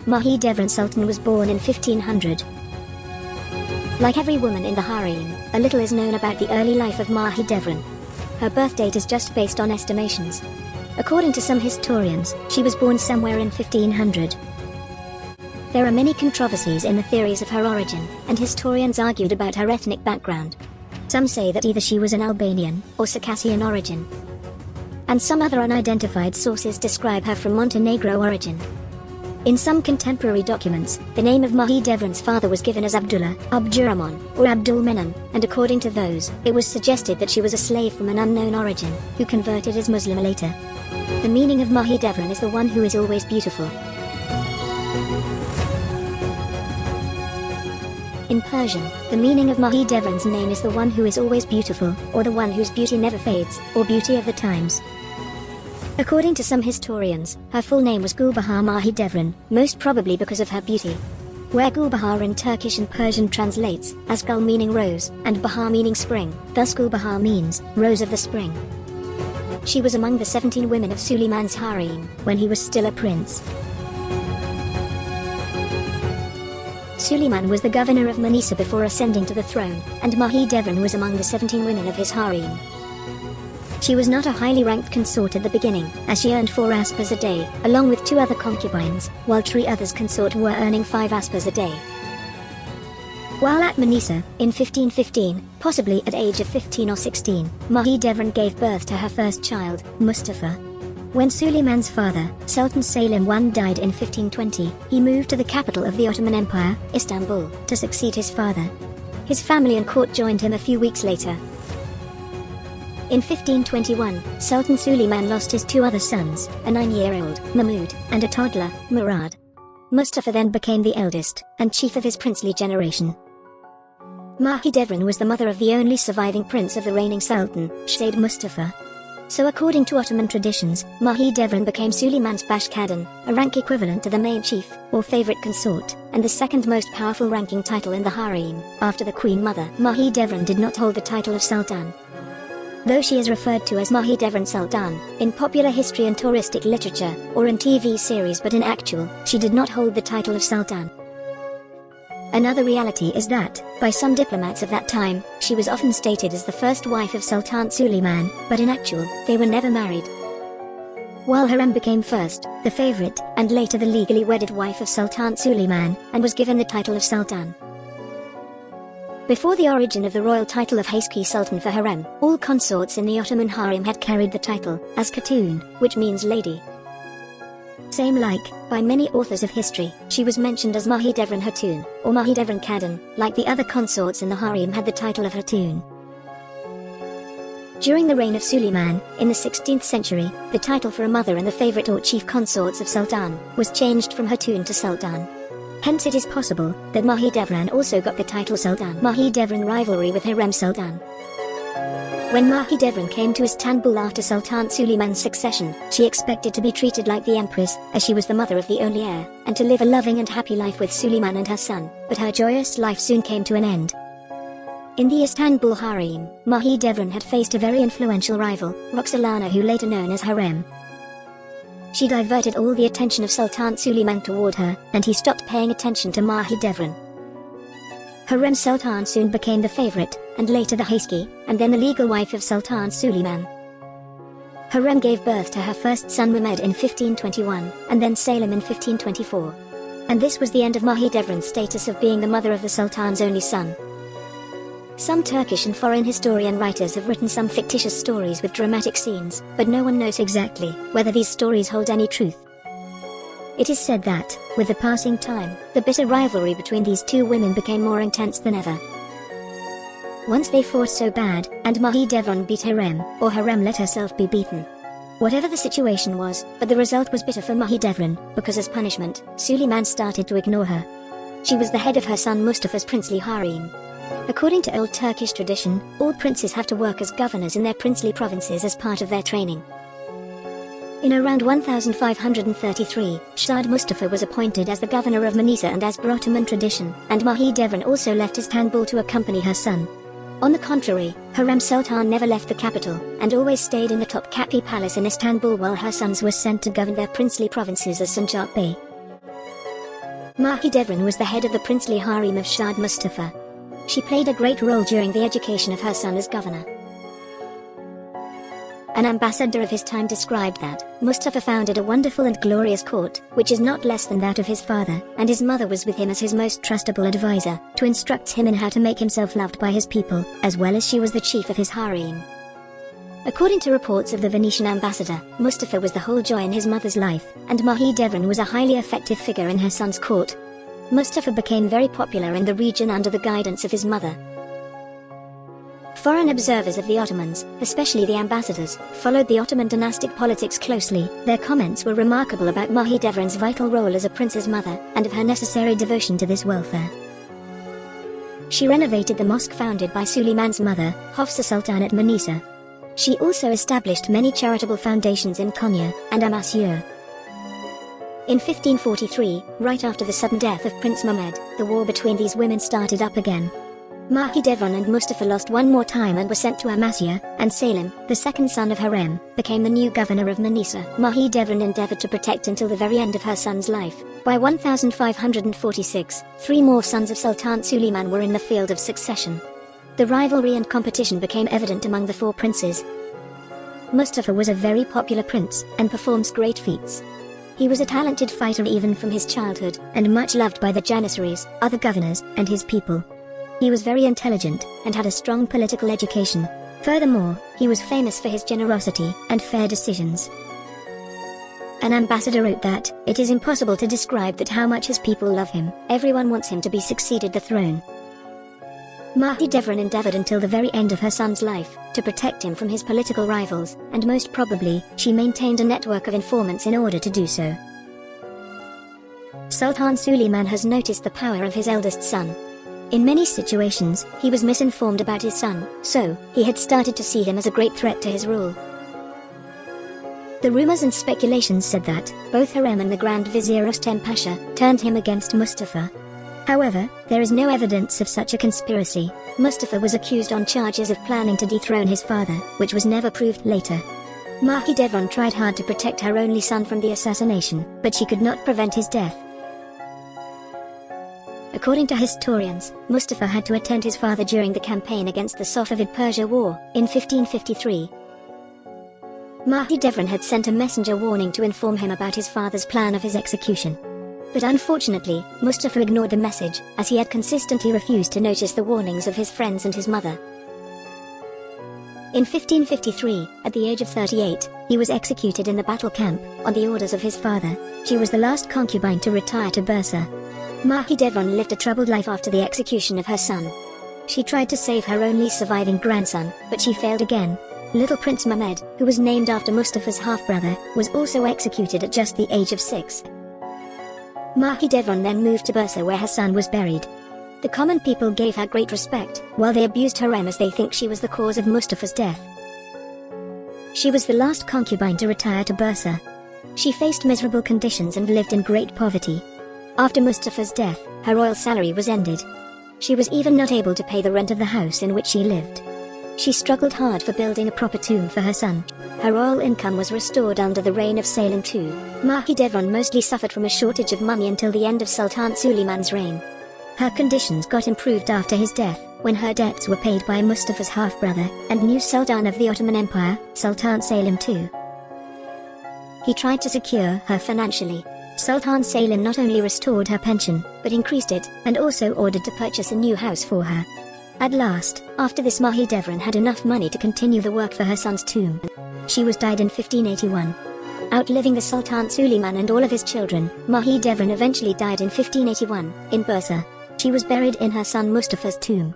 Mahidevran Sultan was born in 1500. Like every woman in the harem, a little is known about the early life of Mahidevran. Her birth date is just based on estimations. According to some historians, she was born somewhere in 1500. There are many controversies in the theories of her origin, and historians argued about her ethnic background. Some say that either she was an Albanian or Circassian origin, and some other unidentified sources describe her from Montenegro origin. In some contemporary documents, the name of Mahidevran's father was given as Abdullah, Abdurrahman, or Abdulmenan, and according to those, it was suggested that she was a slave from an unknown origin, who converted as Muslim later. The meaning of Mahidevran is the one who is always beautiful. In Persian, the meaning of Mahidevran's name is the one who is always beautiful, or the one whose beauty never fades, or beauty of the times. According to some historians, her full name was Gulbahar Mahidevran, most probably because of her beauty. Where Gulbahar in Turkish and Persian translates as Gul meaning rose, and Bahar meaning spring, thus Gulbahar means rose of the spring. She was among the 17 women of Suleiman's harem, when he was still a prince. Suleiman was the governor of Manisa before ascending to the throne, and Mahidevran was among the 17 women of his harem. She was not a highly ranked consort at the beginning, as she earned 4 aspas a day, along with 2 other concubines, while 3 others consort were earning 5 aspas a day. While at Manisa, in 1515, possibly at age of 15 or 16, Mahidevran gave birth to her first child, Mustafa. When Suleiman's father, Sultan Selim I died in 1520, he moved to the capital of the Ottoman Empire, Istanbul, to succeed his father. His family and court joined him a few weeks later. In 1521, Sultan Suleiman lost his 2 other sons, a 9-year-old, Mahmud, and a toddler, Murad. Mustafa then became the eldest, and chief of his princely generation. Mahidevran was the mother of the only surviving prince of the reigning Sultan, Shahid Mustafa. So according to Ottoman traditions, Mahidevran became Suleiman's Kadin, a rank equivalent to the main chief, or favorite consort, and the second most powerful ranking title in the harem, after the queen mother. Mahidevran did not hold the title of Sultan, though she is referred to as Mahidevran Sultan, in popular history and touristic literature, or in TV series, but in actual, she did not hold the title of Sultan. Another reality is that, by some diplomats of that time, she was often stated as the first wife of Sultan Suleiman, but in actual, they were never married. While Hurrem became first, the favorite, and later the legally wedded wife of Sultan Suleiman, and was given the title of Sultan. Before the origin of the royal title of Haski Sultan for Hurrem, all consorts in the Ottoman harem had carried the title, as Hatun, which means lady. Same like, by many authors of history, she was mentioned as Mahidevran Hatun, or Mahidevran Kadin, like the other consorts in the harem had the title of Hatun. During the reign of Suleiman, in the 16th century, the title for a mother and the favorite or chief consorts of Sultan, was changed from Hatun to Sultan. Hence it is possible that Mahidevran also got the title Sultan. Mahidevran rivalry with Hurrem Sultan. When Mahidevran came to Istanbul after Sultan Suleiman's succession, she expected to be treated like the empress, as she was the mother of the only heir, and to live a loving and happy life with Suleiman and her son, but her joyous life soon came to an end. In the Istanbul harem, Mahidevran had faced a very influential rival, Roxolana, who later known as Hurrem. She diverted all the attention of Sultan Suleiman toward her, and he stopped paying attention to Mahidevran. Hurrem Sultan soon became the favorite, and later the Haski, and then the legal wife of Sultan Suleiman. Hurrem gave birth to her first son Mehmed in 1521, and then Selim in 1524. And this was the end of Mahidevran's status of being the mother of the Sultan's only son. Some Turkish and foreign historian writers have written some fictitious stories with dramatic scenes, but no one knows exactly whether these stories hold any truth. It is said that, with the passing time, the bitter rivalry between these 2 women became more intense than ever. Once they fought so bad, and Mahidevran beat Hurrem, or Hurrem let herself be beaten. Whatever the situation was, but the result was bitter for Mahidevran, because as punishment, Suleiman started to ignore her. She was the head of her son Mustafa's princely harem. According to old Turkish tradition, all princes have to work as governors in their princely provinces as part of their training. In around 1533, Shah Mustafa was appointed as the governor of Manisa, and as per Ottoman tradition, and Mahidevran also left Istanbul to accompany her son. On the contrary, Hurrem Sultan never left the capital, and always stayed in the Topkapi Palace in Istanbul while her sons were sent to govern their princely provinces as Sancak Bey. Mahidevran was the head of the princely harem of Shah Mustafa. She played a great role during the education of her son as governor. An ambassador of his time described that Mustafa founded a wonderful and glorious court, which is not less than that of his father, and his mother was with him as his most trustable advisor, to instruct him in how to make himself loved by his people, as well as she was the chief of his harem. According to reports of the Venetian ambassador, Mustafa was the whole joy in his mother's life, and Mahidevran was a highly effective figure in her son's court. Mustafa became very popular in the region under the guidance of his mother. Foreign observers of the Ottomans, especially the ambassadors, followed the Ottoman dynastic politics closely. Their comments were remarkable about Mahidevran's vital role as a prince's mother, and of her necessary devotion to this welfare. She renovated the mosque founded by Suleiman's mother, Hafsa Sultan at Manisa. She also established many charitable foundations in Konya and Amasya. In 1543, right after the sudden death of Prince Mehmed, the war between these women started up again. Mahidevran and Mustafa lost one more time and were sent to Amasya, and Salim, the second son of Harem, became the new governor of Manisa. Mahidevran endeavored to protect until the very end of her son's life. By 1546, 3 more sons of Sultan Suleiman were in the field of succession. The rivalry and competition became evident among the 4 princes. Mustafa was a very popular prince, and performs great feats. He was a talented fighter even from his childhood, and much loved by the janissaries, other governors, and his people. He was very intelligent, and had a strong political education. Furthermore, he was famous for his generosity and fair decisions. An ambassador wrote that, "It is impossible to describe that how much his people love him. Everyone wants him to be succeeded the throne." Mahidevran endeavored until the very end of her son's life, to protect him from his political rivals, and most probably, she maintained a network of informants in order to do so. Sultan Suleiman has noticed the power of his eldest son. In many situations, he was misinformed about his son, so he had started to see him as a great threat to his rule. The rumors and speculations said that both Harem and the Grand Vizier Rostem Pasha turned him against Mustafa. However, there is no evidence of such a conspiracy. Mustafa was accused on charges of planning to dethrone his father, which was never proved later. Mahidevran tried hard to protect her only son from the assassination, but she could not prevent his death. According to historians, Mustafa had to attend his father during the campaign against the Safavid Persia War, in 1553. Mahidevran had sent a messenger warning to inform him about his father's plan of his execution. But unfortunately, Mustafa ignored the message, as he had consistently refused to notice the warnings of his friends and his mother. In 1553, at the age of 38, he was executed in the battle camp, on the orders of his father. She was the last concubine to retire to Bursa. Mahidevran lived a troubled life after the execution of her son. She tried to save her only surviving grandson, but she failed again. Little Prince Mehmed, who was named after Mustafa's half-brother, was also executed at just the age of 6. Mahidevran then moved to Bursa where her son was buried. The common people gave her great respect, while they abused Harem as they think she was the cause of Mustafa's death. She was the last concubine to retire to Bursa. She faced miserable conditions and lived in great poverty. After Mustafa's death, her royal salary was ended. She was even not able to pay the rent of the house in which she lived. She struggled hard for building a proper tomb for her son. Her royal income was restored under the reign of Salim II. Mahidevran mostly suffered from a shortage of money until the end of Sultan Suleiman's reign. Her conditions got improved after his death, when her debts were paid by Mustafa's half-brother, and new Sultan of the Ottoman Empire, Sultan Salim II. He tried to secure her financially. Sultan Salim not only restored her pension, but increased it, and also ordered to purchase a new house for her. At last, after this, Mahidevran had enough money to continue the work for her son's tomb. She was died in 1581. Outliving the Sultan Suleiman and all of his children, Mahidevran eventually died in 1581, in Bursa. She was buried in her son Mustafa's tomb.